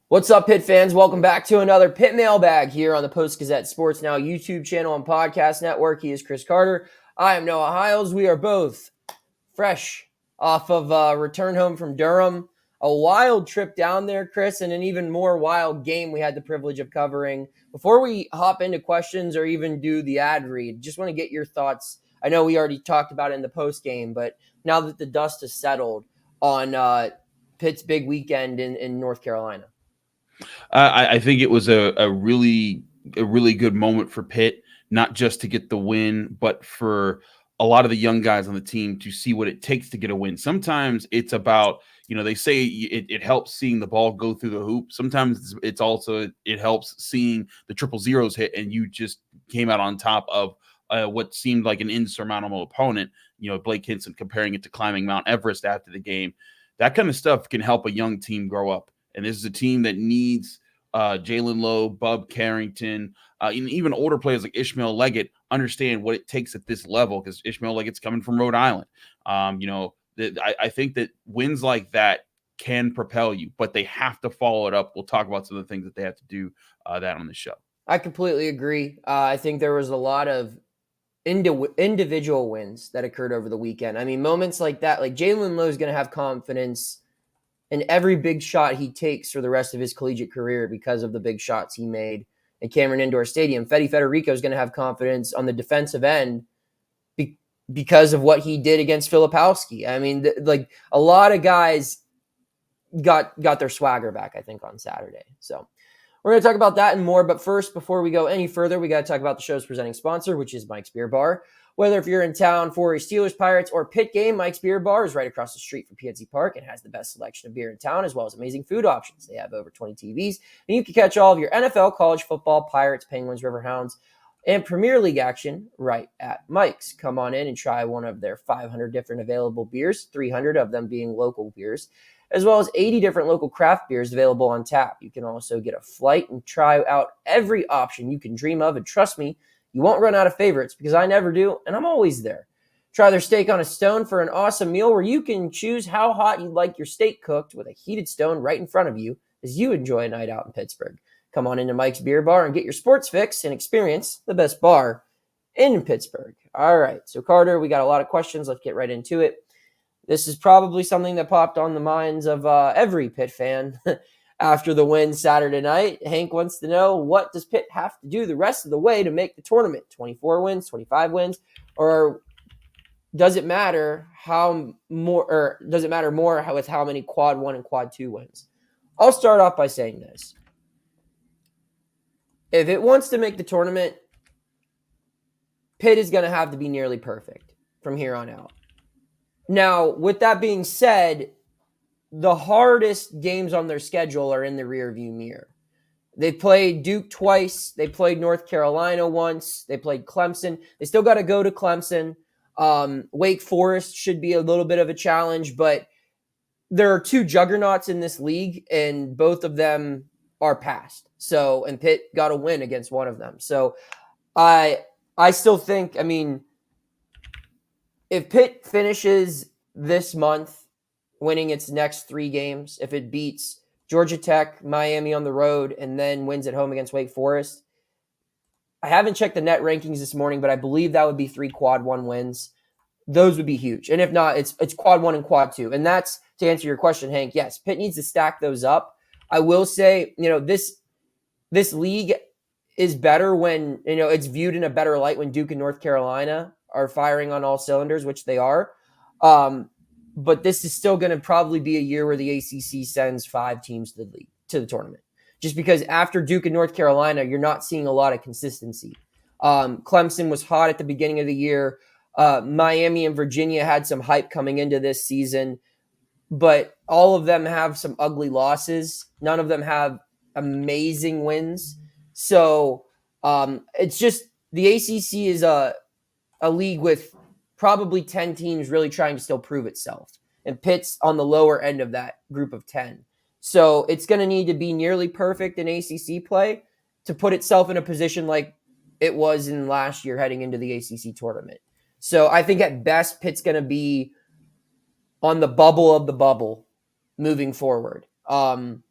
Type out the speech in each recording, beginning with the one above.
What's up, Pitt fans? Welcome back to another Pitt mailbag here on the Post-Gazette Sports Now YouTube channel and podcast network. He is Chris Carter. I am Noah Hiles. We are both fresh off of return home from Durham. A wild trip down there, Chris, and an even more wild game we had the privilege of covering. Before we hop into questions or even do the ad read, just want to get your thoughts. I know we already talked about it in the post game, but now that the dust has settled on Pitt's big weekend in North Carolina. I think it was a really good moment for Pitt, not just to get the win, but for a lot of the young guys on the team to see what it takes to get a win. Sometimes it's about, they say it helps seeing the ball go through the hoop. Sometimes it's also it helps seeing the triple zeros hit and you just came out on top of what seemed like an insurmountable opponent. Blake Hinson comparing it to climbing Mount Everest after the game. That kind of stuff can help a young team grow up. And this is a team that needs Jaland Lowe, Bub Carrington, and even older players like Ishmael, Leggett understand what it takes at this level, because Ishmael Leggett's coming from Rhode Island. I think that wins like that can propel you, but they have to follow it up. We'll talk about some of the things that they have to do that on the show. I completely agree. I think there was a lot of individual wins that occurred over the weekend. I mean, moments like that, like Jaland Lowe is going to have confidence in every big shot he takes for the rest of his collegiate career because of the big shots he made at Cameron Indoor Stadium. Fede Federico is going to have confidence on the defensive end because of what he did against Filipowski. I mean, like a lot of guys got their swagger back, I think, on Saturday. So we're going to talk about that and more. But first, before we go any further, we got to talk about the show's presenting sponsor, which is Mike's Beer Bar. Whether if you're in town for a Steelers, Pirates, or Pitt game, Mike's Beer Bar is right across the street from PNC Park and has the best selection of beer in town, as well as amazing food options. They have over 20 TVs, and you can catch all of your NFL, college football, Pirates, Penguins, Riverhounds, and Premier League action right at Mike's. Come on in and try one of their 500 different available beers, 300 of them being local beers, as well as 80 different local craft beers available on tap. You can also get a flight and try out every option you can dream of, and trust me, you won't run out of favorites, because I never do, and I'm always there. Try their steak on a stone for an awesome meal where you can choose how hot you'd like your steak cooked with a heated stone right in front of you as you enjoy a night out in Pittsburgh. Come on into Mike's Beer Bar and get your sports fix and experience the best bar in Pittsburgh. All right, so Carter, we got a lot of questions. Let's get right into it. This is probably something that popped on the minds of every Pitt fan after the win Saturday night. Hank wants to know, what does Pitt have to do the rest of the way to make the tournament? 24 wins, 25 wins, or does it matter more with how many quad 1 and quad 2 wins? I'll start off by saying this. If it wants to make the tournament, Pitt is going to have to be nearly perfect from here on out. Now, with that being said, the hardest games on their schedule are in the rearview mirror. They played Duke twice. They played North Carolina once. They played Clemson. They still got to go to Clemson. Wake Forest should be a little bit of a challenge, but there are two juggernauts in this league, and both of them are past. So, and Pitt got a win against one of them. So, I still think, I mean, if Pitt finishes this month winning its next 3 games, if it beats Georgia Tech, Miami on the road, and then wins at home against Wake Forest, I haven't checked the net rankings this morning, but I believe that would be 3 quad 1 wins. Those would be huge. And if not, it's quad 1 and quad 2. And that's, to answer your question, Hank, yes, Pitt needs to stack those up. I will say, this league is better when, it's viewed in a better light when Duke and North Carolina are firing on all cylinders, which they are. But this is still going to probably be a year where the ACC sends 5 teams to the league, to the tournament. Just because after Duke and North Carolina, you're not seeing a lot of consistency. Clemson was hot at the beginning of the year. Miami and Virginia had some hype coming into this season, but all of them have some ugly losses. None of them have amazing wins. So it's just the ACC is a league with probably 10 teams really trying to still prove itself. And Pitt's on the lower end of that group of 10. So it's going to need to be nearly perfect in ACC play to put itself in a position like it was in last year heading into the ACC tournament. So I think at best, Pitt's going to be on the bubble of the bubble moving forward. And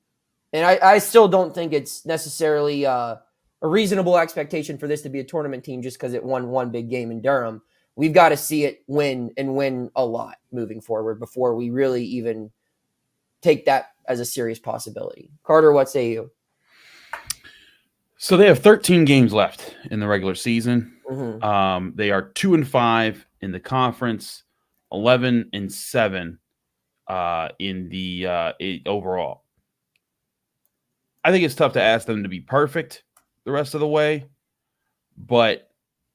And I still don't think it's necessarily a reasonable expectation for this to be a tournament team just because it won one big game in Durham. We've got to see it win a lot moving forward before we really even take that as a serious possibility. Carter, what say you? So they have 13 games left in the regular season. Mm-hmm. They are 2-5 in the conference, 11-7 in the overall. I think it's tough to ask them to be perfect the rest of the way, but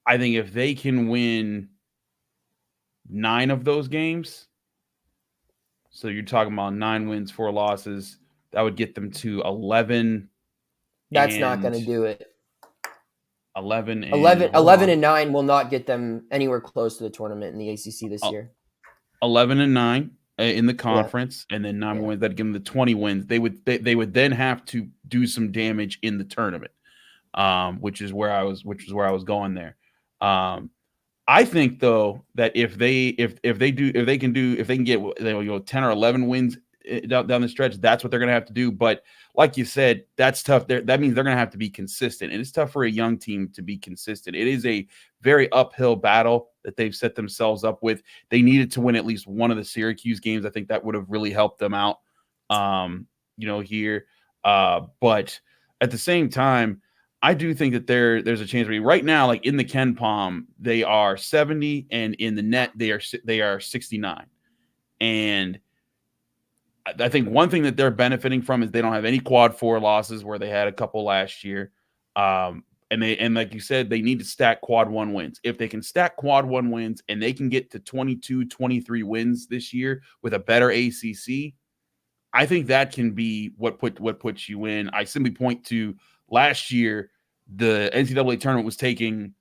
I think if they can win 9 of those games, so you're talking about 9 wins, 4 losses, that would get them to 11. That's not going to do it. 11 and 9 will not get them anywhere close to the tournament in the ACC this year. 11-9 in the conference, and then 9 wins that give them the 20 wins. They would then have to do some damage in the tournament, which is where I was going there. I think though that if they can get 10 or 11 wins down the stretch, that's what they're going to have to do. But like you said, that's tough. That means they're going to have to be consistent, and it's tough for a young team to be consistent. It is a very uphill battle that they've set themselves up with. They needed to win at least one of the Syracuse games. I think that would have really helped them out, here. But at the same time, I do think that there's a chance. Right now, like in the Ken Palm, they are 70, and in the net they are 69. And I think one thing that they're benefiting from is they don't have any quad 4 losses where they had a couple last year. And like you said, they need to stack quad 1 wins. If they can stack quad 1 wins and they can get to 22, 23 wins this year with a better ACC, I think that can be what puts you in. I simply point to last year, the NCAA tournament was taking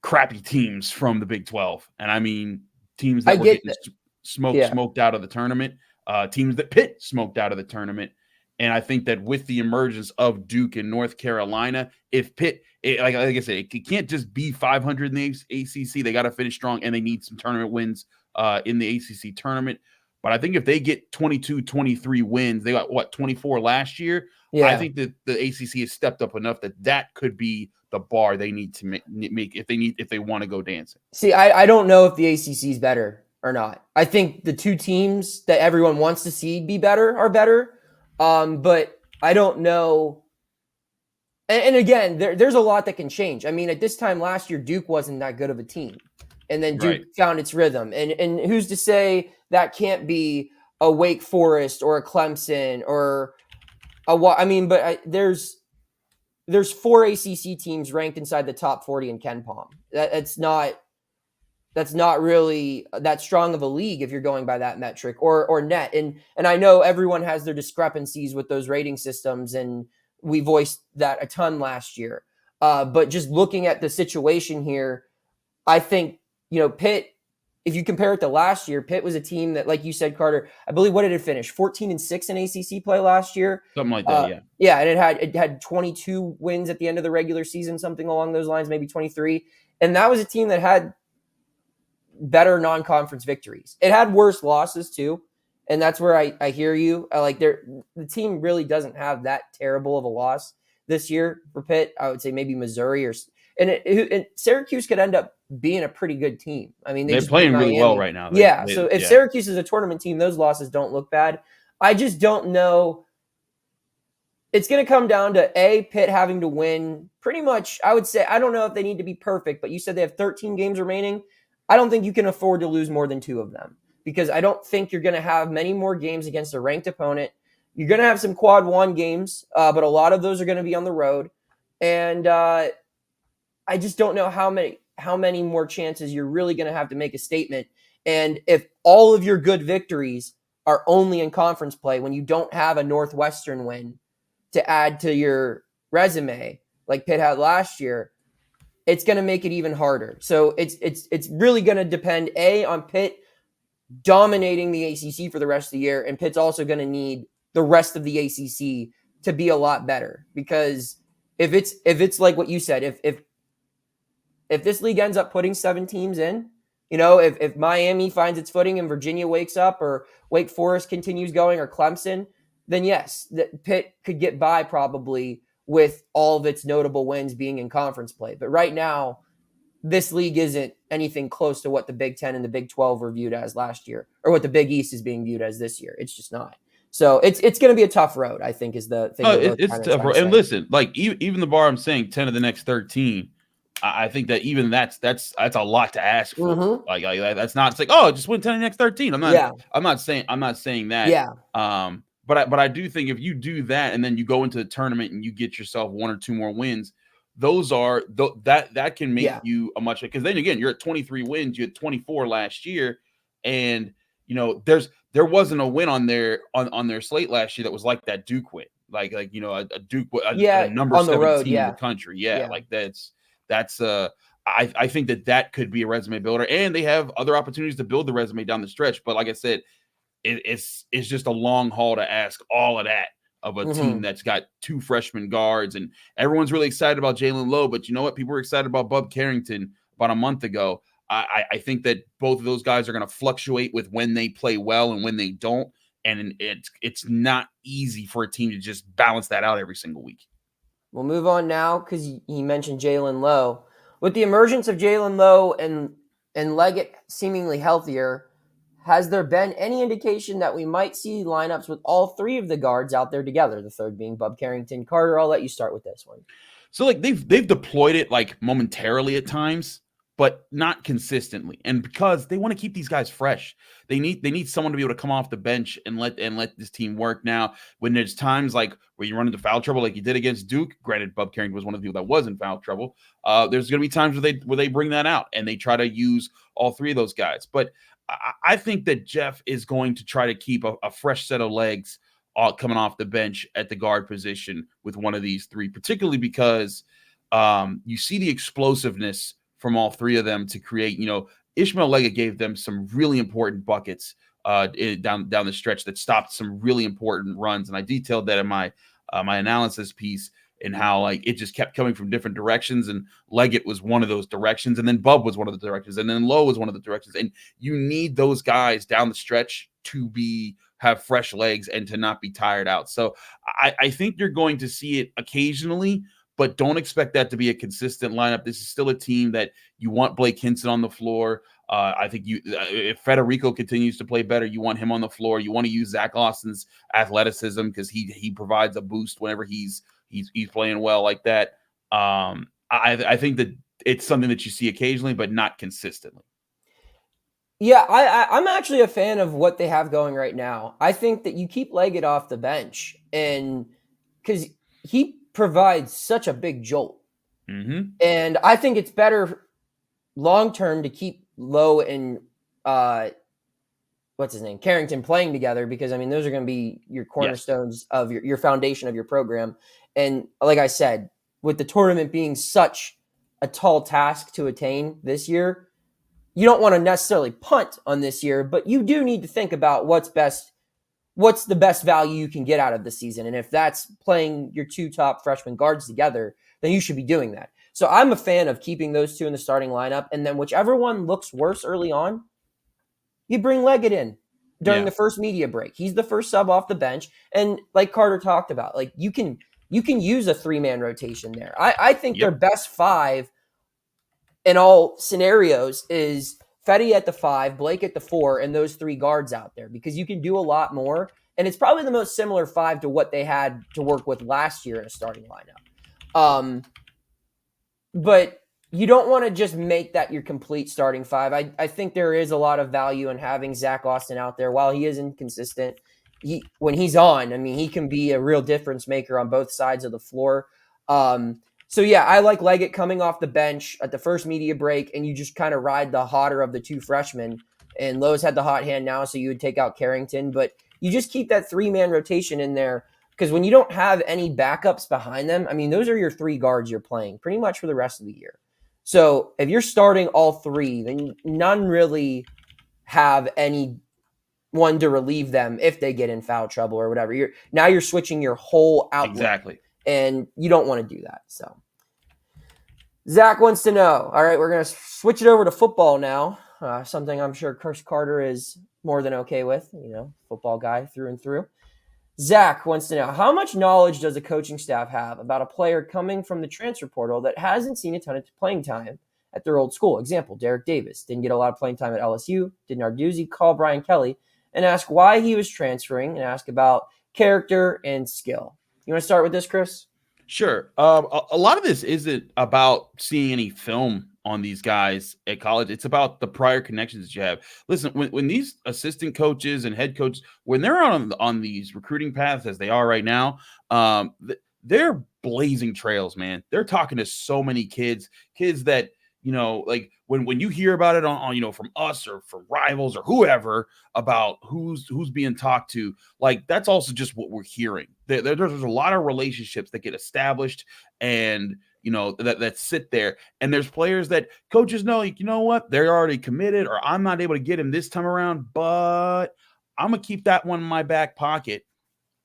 crappy teams from the Big 12. And I mean, teams that were getting smoked out of the tournament, teams that Pitt smoked out of the tournament. And I think that with the emergence of Duke and North Carolina, if Pitt, like I said, it can't just be 500 in the ACC. They got to finish strong, and they need some tournament wins in the ACC tournament. But I think if they get 22, 23 wins, they got 24 last year. Yeah. I think that the ACC has stepped up enough that could be the bar they need to make if they want to go dancing. See, I don't know if the ACC is better or not. I think the 2 teams that everyone wants to see be better are better. But I don't know. And again, there's a lot that can change. I mean, at this time last year, Duke wasn't that good of a team. And then Duke found its rhythm. And who's to say that can't be a Wake Forest or a Clemson or there's 4 ACC teams ranked inside the top 40 in Ken Palm. That's not really that strong of a league if you're going by that metric or net. And I know everyone has their discrepancies with those rating systems, and we voiced that a ton last year. But just looking at the situation here, I think, Pitt, if you compare it to last year, Pitt was a team that, like you said, Carter, I believe, what did it finish? 14-6 in ACC play last year. Something like that, yeah. Yeah, and it had 22 wins at the end of the regular season, something along those lines, maybe 23. And that was a team that had better non-conference victories. It had worse losses too, and that's where I hear you. The team really doesn't have that terrible of a loss this year for Pitt. I would say maybe Missouri and Syracuse could end up being a pretty good team. I mean, they're playing really well right now. So if Syracuse is a tournament team, those losses don't look bad. I just don't know. It's going to come down to Pitt having to win pretty much. I would say, I don't know if they need to be perfect, but you said they have 13 games remaining. I don't think you can afford to lose more than 2 of them, because I don't think you're going to have many more games against a ranked opponent. You're going to have some quad 1 games, but a lot of those are going to be on the road. And I just don't know how many more chances you're really going to have to make a statement. And if all of your good victories are only in conference play, when you don't have a Northwestern win to add to your resume like Pitt had last year, it's going to make it even harder. So it's really going to depend, on Pitt dominating the ACC for the rest of the year, and Pitt's also going to need the rest of the ACC to be a lot better, because if it's like what you said, if this league ends up putting 7 teams in, if Miami finds its footing and Virginia wakes up, or Wake Forest continues going, or Clemson, then yes, that Pitt could get by probably with all of its notable wins being in conference play. But right now, this league isn't anything close to what the Big Ten and the Big 12 were viewed as last year, or what the Big East is being viewed as this year. It's just not. So it's going to be a tough road, I think, is the thing we're both it's kind of tough. trying to And say. listen, like even the bar I'm saying 10 of the next 13, I think that even that's a lot to ask for. Mm-hmm. Like that's not, it's like, oh, just win 10 of the next 13. I'm not saying that. Yeah. But I do think if you do that and then you go into the tournament and you get yourself one or two more wins, that can make you a much, because then again, you're at 23 wins, you had 24 last year, and there wasn't a win on their slate last year that was like that Duke win, like a Duke, a number on the 7 road, team in the country, like that's I think that could be a resume builder, and they have other opportunities to build the resume down the stretch. But like I said, it's just a long haul to ask all of that of a team that's got 2 freshman guards, and everyone's really excited about Jaland Lowe. But you know what? People were excited about Bub Carrington about a month ago. I think that both of those guys are going to fluctuate with when they play well and when they don't. And it's not easy for a team to just balance that out every single week. We'll move on now because he mentioned Jaland Lowe. With the emergence of Jaland Lowe and Leggett seemingly healthier, has there been any indication that we might see lineups with all 3 of the guards out there together? The third being Bub Carrington. Carter, I'll let you start with this one. So like they've deployed it like momentarily at times, but not consistently. And because they want to keep these guys fresh, they need someone to be able to come off the bench and let this team work. Now, when there's times like where you run into foul trouble, like you did against Duke, granted, Bub Carrington was one of the people that was in foul trouble. There's going to be times where they bring that out and they try to use all 3 of those guys. But I think that Jeff is going to try to keep a fresh set of legs coming off the bench at the guard position with one of these 3, particularly because you see the explosiveness from all 3 of them to create, Ishmael Leggett gave them some really important buckets down the stretch that stopped some really important runs. And I detailed that in my analysis piece, and how like it just kept coming from different directions, and Leggett was one of those directions, and then Bub was one of the directions, and then Lowe was one of the directions. And you need those guys down the stretch to have fresh legs and to not be tired out. So I think you're going to see it occasionally, but don't expect that to be a consistent lineup. This is still a team that you want Blake Hinson on the floor. I think if Federico continues to play better, you want him on the floor. You want to use Zach Austin's athleticism because he provides a boost whenever he's playing well like that. I think that it's something that you see occasionally, but not consistently. Yeah, I'm actually a fan of what they have going right now. I think that you keep Leggett off the bench, and because he provides such a big jolt. And I think it's better long-term to keep Lowe and what's his name, Carrington playing together, because I mean, those are going to be your cornerstones of your foundation of your program. And like I said, with the tournament being such a tall task to attain this year, you don't want to necessarily punt on this year, but you do need to think about what's the best value you can get out of the season. And if that's playing your 2 top freshman guards together, then you should be doing that. So I'm a fan of keeping those 2 in the starting lineup. And then whichever one looks worse early on, you bring Leggett in during the first media break. He's the first sub off the bench. And like Carter talked about, like you can use a 3-man rotation there. I think their best 5 in all scenarios is Fetty at the 5, Blake at the 4, and those 3 guards out there, because you can do a lot more. And it's probably the most similar 5 to what they had to work with last year in a starting lineup. But you don't want to just make that your complete starting 5. I think there is a lot of value in having Zach Austin out there. While he is inconsistent, when he's on, I mean, he can be a real difference maker on both sides of the floor. So yeah, I like Leggett coming off the bench at the first media break, and you just kind of ride the hotter of the 2 freshmen. And Lowe's had the hot hand now, so you would take out Carrington, but you just keep that 3-man rotation in there, because when you don't have any backups behind them, I mean, those are your 3 guards you're playing pretty much for the rest of the year. So if you're starting all 3, then none really have any one to relieve them if they get in foul trouble or whatever. You're switching your whole outlook. Exactly. And you don't want to do that. So Zach wants to know, all right, we're going to switch it over to football now. Something I'm sure Chris Carter is more than okay with, football guy through and through. Zach wants to know, how much knowledge does a coaching staff have about a player coming from the transfer portal that hasn't seen a ton of playing time at their old school? Example, Derek Davis didn't get a lot of playing time at LSU. Did Narduzzi call Brian Kelly and ask why he was transferring and ask about character and skill? You want to start with this, Chris? Sure. A lot of this isn't about seeing any film on these guys at college. It's about the prior connections that you have. Listen, when these assistant coaches and head coaches, when they're on these recruiting paths as they are right now, they're blazing trails, man. They're talking to so many kids that, like when you hear about it on from us or from rivals or whoever about who's being talked to, like that's also just what we're hearing. There's a lot of relationships that get established and that sit there, and there's players that coaches know, like, you know what, they're already committed, or I'm not able to get him this time around, but I'm gonna keep that one in my back pocket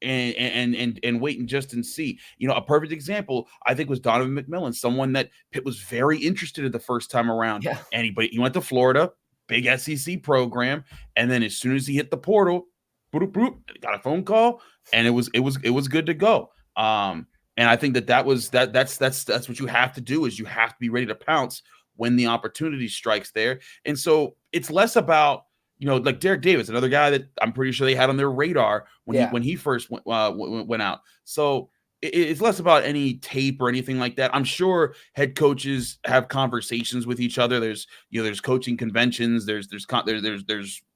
and wait and see. A perfect example, I think, was Donovan McMillan, someone that Pitt was very interested in the first time around. Yeah. And he went to Florida, big SEC program, and then as soon as he hit the portal, got a phone call, and it was good to go. And I think that's what you have to do, is you have to be ready to pounce when the opportunity strikes there. And so it's less about, like Derek Davis, another guy that I'm pretty sure they had on their radar when he first went out. So it's less about any tape or anything like that. I'm sure head coaches have conversations with each other. There's coaching conventions. There's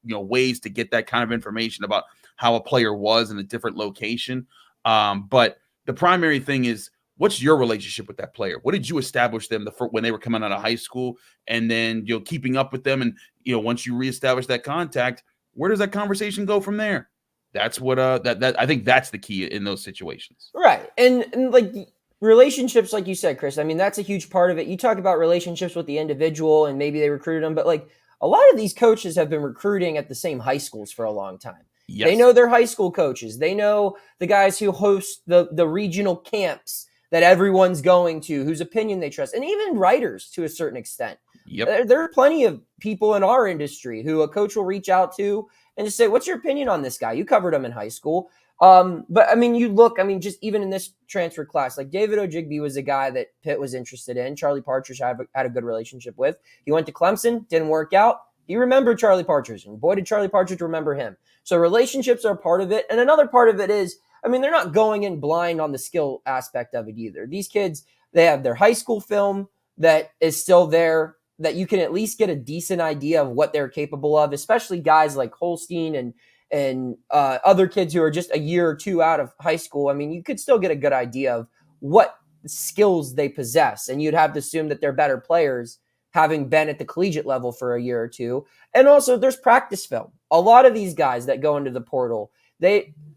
ways to get that kind of information about how a player was in a different location. But the primary thing is, what's your relationship with that player? What did you establish them when they were coming out of high school, and then keeping up with them, and once you reestablish that contact, where does that conversation go from there? That's what that I think that's the key in those situations. Right. And like relationships, like you said, Chris, I mean, that's a huge part of it. You talk about relationships with the individual and maybe they recruited them, but like a lot of these coaches have been recruiting at the same high schools for a long time. Yes. They know their high school coaches. They know the guys who host the regional camps that everyone's going to, whose opinion they trust, and even writers to a certain extent. Yep. There are plenty of people in our industry who a coach will reach out to and just say, what's your opinion on this guy? You covered him in high school. But I mean, just even in this transfer class, like David Ojigbe was a guy that Pitt was interested in. Charlie Partridge had a good relationship with. He went to Clemson, didn't work out. He remembered Charlie Partridge, and boy, did Charlie Partridge remember him. So relationships are part of it. And another part of it is, I mean, they're not going in blind on the skill aspect of it either. These kids, they have their high school film that is still there, that you can at least get a decent idea of what they're capable of, especially guys like Holstein and other kids who are just a year or two out of high school. I mean, you could still get a good idea of what skills they possess, and you'd have to assume that they're better players having been at the collegiate level for a year or two. And also there's practice film. A lot of these guys that go into the portal,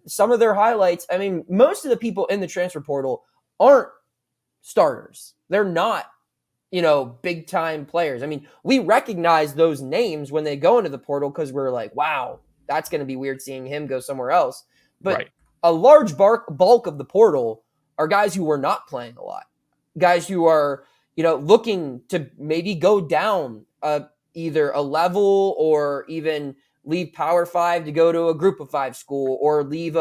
some of their highlights, I mean, most of the people in the transfer portal aren't starters. They're not, big time players. I mean, we recognize those names when they go into the portal because we're like, wow, that's going to be weird seeing him go somewhere else. But right. A large bulk of the portal are guys who were not playing a lot, guys who are, looking to maybe go down either a level or even leave Power 5 to go to a Group of 5 school, or leave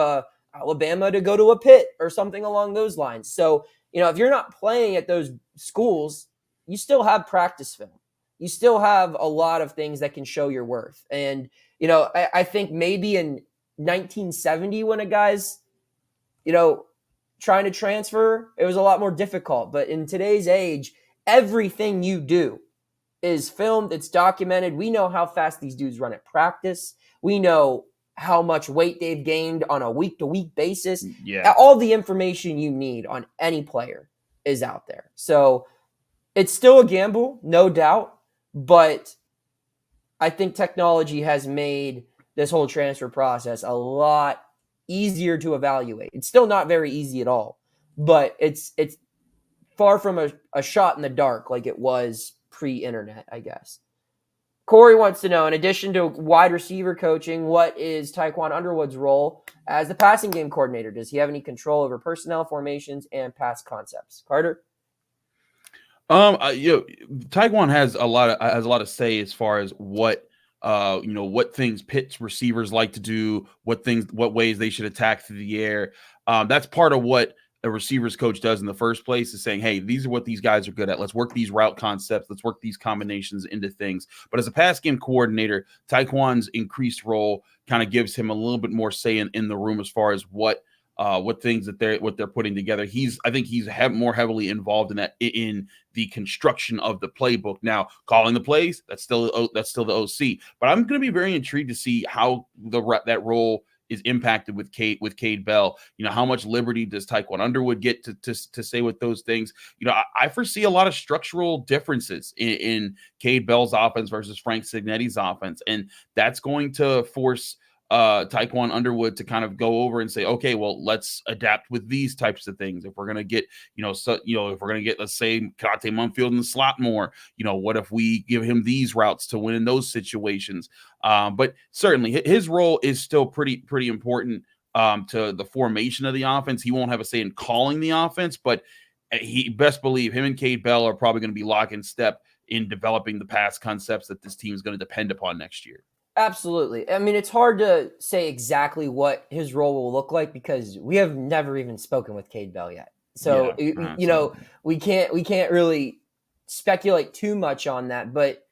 Alabama to go to a Pitt or something along those lines. So, if you're not playing at those schools, you still have practice film. You still have a lot of things that can show your worth. And, I think maybe in 1970 when a guy's, trying to transfer, it was a lot more difficult. But in today's age, everything you do is filmed, it's documented. We know how fast these dudes run at practice. We know how much weight they've gained on a week-to-week basis. Yeah. All the information you need on any player is out there. So it's still a gamble, no doubt, but I think technology has made this whole transfer process a lot easier to evaluate. It's still not very easy at all, but it's far from a shot in the dark like it was pre-internet, I guess. Corey wants to know, in addition to wide receiver coaching, what is Tiquan Underwood's role as the passing game coordinator? Does he have any control over personnel, formations, and pass concepts? Carter? Tiquan has a lot of say as far as what what things Pitt's receivers like to do, what ways they should attack through the air. That's part of what a receivers coach does in the first place, is saying, hey, these are what these guys are good at. Let's work these route concepts. Let's work these combinations into things. But as a pass game coordinator, Tiquan's increased role kind of gives him a little bit more say in the room as far as what things that they're putting together. I think he's more heavily involved in that, in the construction of the playbook. Now, calling the plays, that's still the OC. But I'm going to be very intrigued to see how that role is impacted with Kade Bell. How much liberty does Tiquan Underwood get to say with those things? I foresee a lot of structural differences in Kade Bell's offense versus Frank Cignetti's offense, and that's going to force Tiquan Underwood to kind of go over and say, okay, well, let's adapt with these types of things. If we're going to get, if we're going to get, let's say, Kate Mumfield in the slot more, what if we give him these routes to win in those situations? But certainly his role is still pretty important to the formation of the offense. He won't have a say in calling the offense, but he best believe him and Kade Bell are probably going to be lock in step in developing the pass concepts that this team is going to depend upon next year. Absolutely. I mean, it's hard to say exactly what his role will look like because we have never even spoken with Kade Bell yet. So, we can't really speculate too much on that, but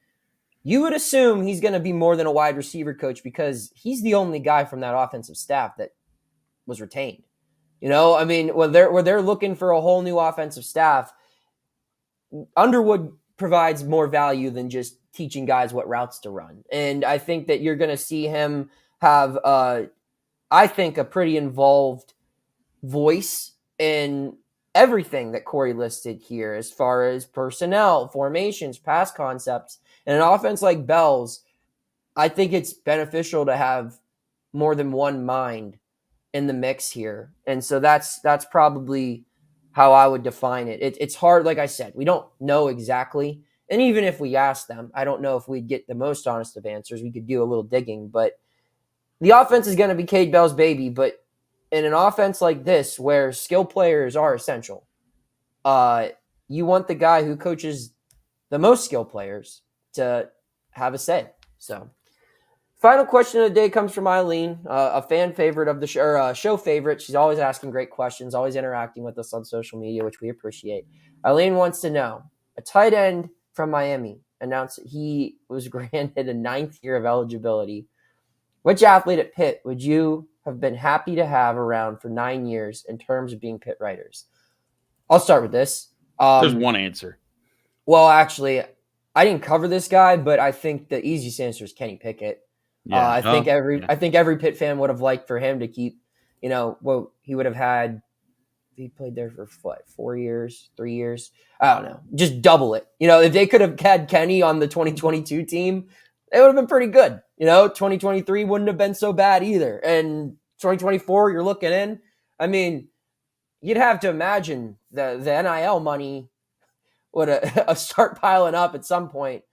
you would assume he's going to be more than a wide receiver coach because he's the only guy from that offensive staff that was retained. I mean, when they're looking for a whole new offensive staff, Underwood provides more value than just teaching guys what routes to run. And I think that you're going to see him have, a pretty involved voice in everything that Corey listed here as far as personnel, formations, pass concepts. And an offense like Bell's, I think it's beneficial to have more than one mind in the mix here. And so that's probably how I would define it. It's hard. Like I said, we don't know exactly. And even if we asked them, I don't know if we'd get the most honest of answers. We could do a little digging, but the offense is going to be Kade Bell's baby. But in an offense like this, where skill players are essential, you want the guy who coaches the most skill players to have a say. So, final question of the day comes from Eileen, a fan favorite of the show, or a show favorite. She's always asking great questions, always interacting with us on social media, which we appreciate. Eileen wants to know, a tight end from Miami announced that he was granted a 9th year of eligibility. Which athlete at Pitt would you have been happy to have around for 9 years in terms of being Pitt writers? I'll start with this. There's one answer. Well, actually, I didn't cover this guy, but I think the easiest answer is Kenny Pickett. Yeah. I think every Pitt fan would have liked for him to keep, he would have had. He played there for 4 years, 3 years. I don't know. Just double it. If they could have had Kenny on the 2022 team, it would have been pretty good. 2023 wouldn't have been so bad either. And 2024, you're looking in. I mean, you'd have to imagine the NIL money would start piling up at some point.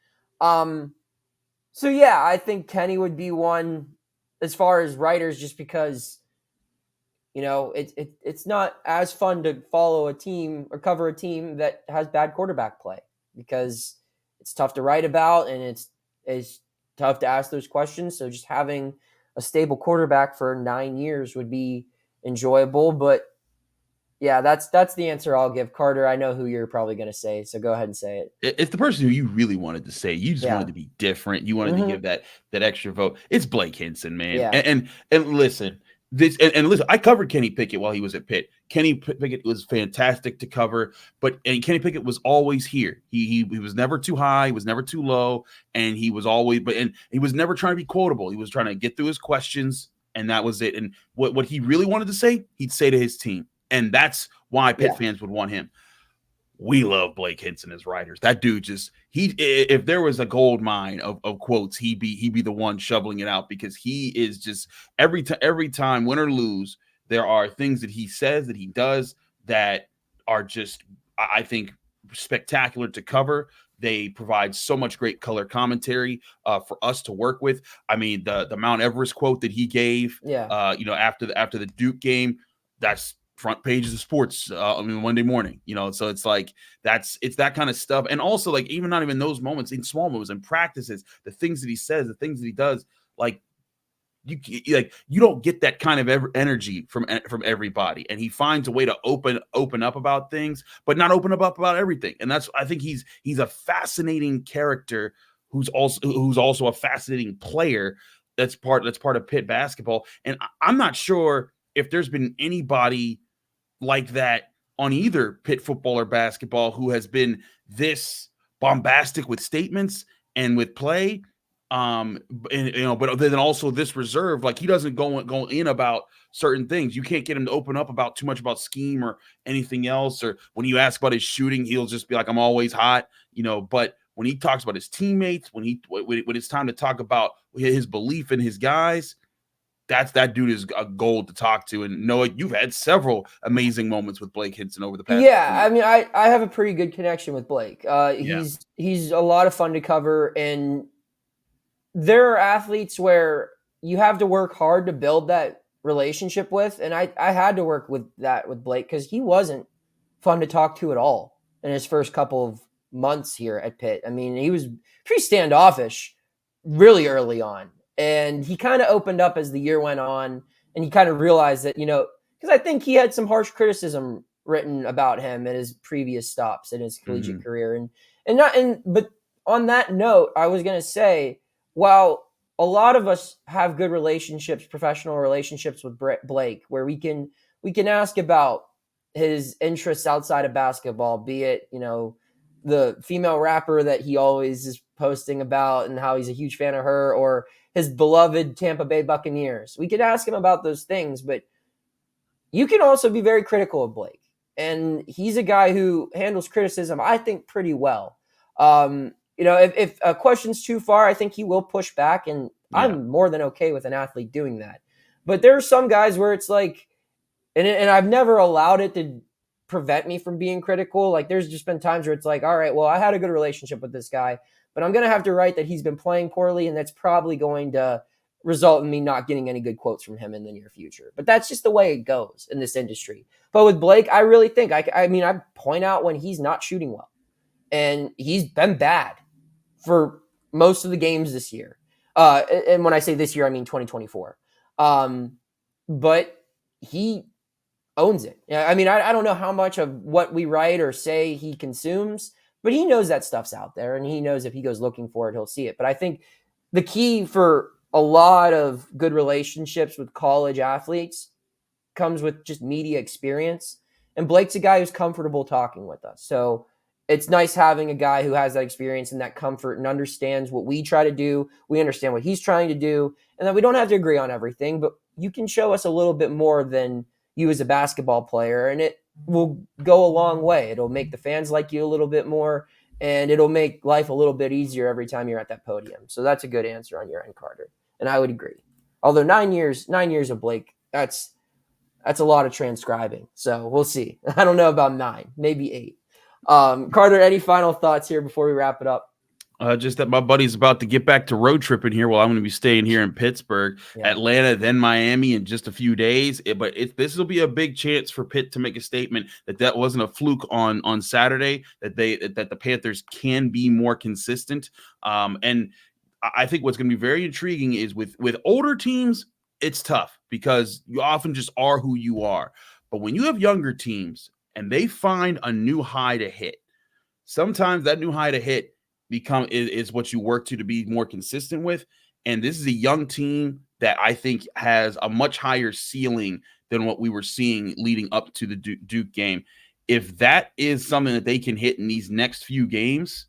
So yeah, I think Kenny would be one as far as writers, just because it's not as fun to follow a team or cover a team that has bad quarterback play, because it's tough to write about and it's tough to ask those questions. So just having a stable quarterback for 9 years would be enjoyable. But yeah, that's the answer I'll give. Carter, I know who you're probably going to say, so go ahead and say it. It's the person who you really wanted to say. You just wanted to be different. You wanted to give that extra vote. It's Blake Hinson, man. Yeah. And listen. Listen, I covered Kenny Pickett while he was at Pitt. Kenny Pickett was fantastic to cover, and Kenny Pickett was always here. He was never too high, he was never too low, and he was always, and he was never trying to be quotable. He was trying to get through his questions, and that was it. And what he really wanted to say, he'd say to his team, and that's why Pitt fans would want him. We love Blake Hinson as writers. That dude if there was a gold mine of quotes, he'd be the one shoveling it out, because he is just every time, win or lose, there are things that he says, that he does, that are just, I think, spectacular to cover. They provide so much great color commentary for us to work with. I mean, the Mount Everest quote that he gave, after the Duke game, that's front pages of sports Monday morning, so it's like it's that kind of stuff. And also, like, even not even those moments, in small moments and practices, the things that he says, the things that he does, like you don't get that kind of energy from everybody, and he finds a way to open up about things, but not open up about everything. And I think he's a fascinating character who's also a fascinating player. That's part of Pitt basketball. And I'm not sure if there's been anybody like that on either Pitt football or basketball who has been this bombastic with statements and with play. But then also this reserve, like, he doesn't go in about certain things. You can't get him to open up about too much about scheme or anything else. Or when you ask about his shooting, he'll just be like, I'm always hot, but when he talks about his teammates, when it's time to talk about his belief in his guys, that dude is a gold to talk to. And Noah, you've had several amazing moments with Blake Hinson over the past. Yeah, I mean, I have a pretty good connection with Blake. He's a lot of fun to cover, and there are athletes where you have to work hard to build that relationship with, and I had to work with Blake because he wasn't fun to talk to at all in his first couple of months here at Pitt. I mean, he was pretty standoffish really early on. And he kind of opened up as the year went on, and he kind of realized that, because I think he had some harsh criticism written about him at his previous stops in his collegiate career. But on that note, I was going to say, while a lot of us have good relationships, professional relationships with Blake, where we can ask about his interests outside of basketball, be it, the female rapper that he always is posting about and how he's a huge fan of her, or his beloved Tampa Bay Buccaneers. We could ask him about those things, but you can also be very critical of Blake. And he's a guy who handles criticism, I think, pretty well. If a question's too far, I think he will push back, and I'm more than okay with an athlete doing that. But there are some guys where it's like, and I've never allowed it to prevent me from being critical. Like, there's just been times where it's like, all right, well, I had a good relationship with this guy, but I'm going to have to write that he's been playing poorly, and that's probably going to result in me not getting any good quotes from him in the near future. But that's just the way it goes in this industry. But with Blake, I really think, I point out when he's not shooting well. And he's been bad for most of the games this year. And when I say this year, I mean 2024. But he owns it. I mean, I don't know how much of what we write or say he consumes, but he knows that stuff's out there, and he knows if he goes looking for it, he'll see it. But I think the key for a lot of good relationships with college athletes comes with just media experience. And Blake's a guy who's comfortable talking with us. So it's nice having a guy who has that experience and that comfort and understands what we try to do. We understand what he's trying to do, and that we don't have to agree on everything, but you can show us a little bit more than you as a basketball player, and it will go a long way. It'll make the fans like you a little bit more, and it'll make life a little bit easier every time you're at that podium. So that's a good answer on your end, Carter. And I would agree. Although 9 years of Blake, that's a lot of transcribing. So we'll see. I don't know about 9, maybe 8. Carter, any final thoughts here before we wrap it up? Just that my buddy's about to get back to road tripping here while I'm going to be staying here in Pittsburgh, Atlanta, then Miami in just a few days. But this will be a big chance for Pitt to make a statement that wasn't a fluke on Saturday, that the Panthers can be more consistent. And I think what's going to be very intriguing is with older teams, it's tough because you often just are who you are. But when you have younger teams and they find a new high to hit, sometimes that new high to hit is what you work to be more consistent with. And this is a young team that I think has a much higher ceiling than what we were seeing leading up to the Duke game. If that is something that they can hit in these next few games,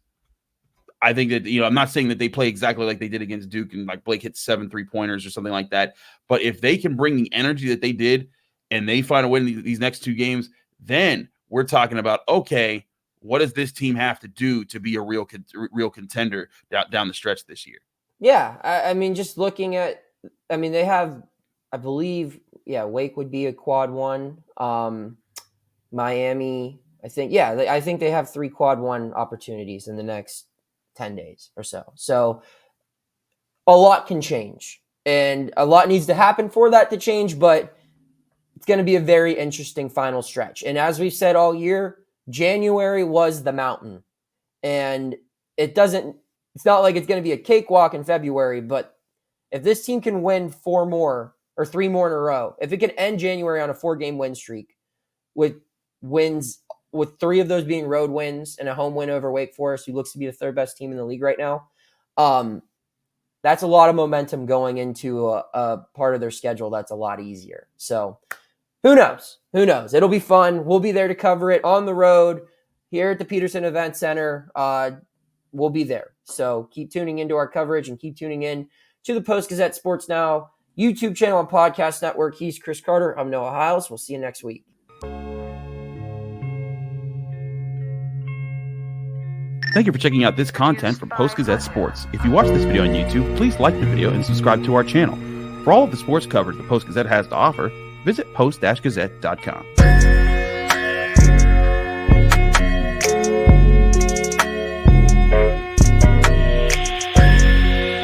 I think that, I'm not saying that they play exactly like they did against Duke and like Blake hit 7 3-pointers or something like that. But if they can bring the energy that they did and they find a win in these next 2 games, then we're talking about, okay, what does this team have to do to be a real contender down the stretch this year? Yeah. I mean, just looking at, they have, I believe, Wake would be a quad 1. Miami, I think they have 3 quad 1 opportunities in the next 10 days or so. So a lot can change, and a lot needs to happen for that to change. But it's going to be a very interesting final stretch. And as we've said all year, January was the mountain. And it's not like it's going to be a cakewalk in February, but if this team can win 4 more or 3 more in a row, if it can end January on a 4-game win streak with wins, with 3 of those being road wins and a home win over Wake Forest, who looks to be the 3rd best team in the league right now, that's a lot of momentum going into a part of their schedule that's a lot easier. So who knows? Who knows? It'll be fun. We'll be there to cover it on the road here at the Peterson Event Center. We'll be there. So keep tuning into our coverage and keep tuning in to the Post-Gazette Sports Now YouTube channel and podcast network. He's Chris Carter. I'm Noah Hiles. We'll see you next week. Thank you for checking out this content from Post-Gazette Sports. If you watch this video on YouTube, please like the video and subscribe to our channel. For all of the sports coverage the Post-Gazette has to offer, visit post-gazette.com.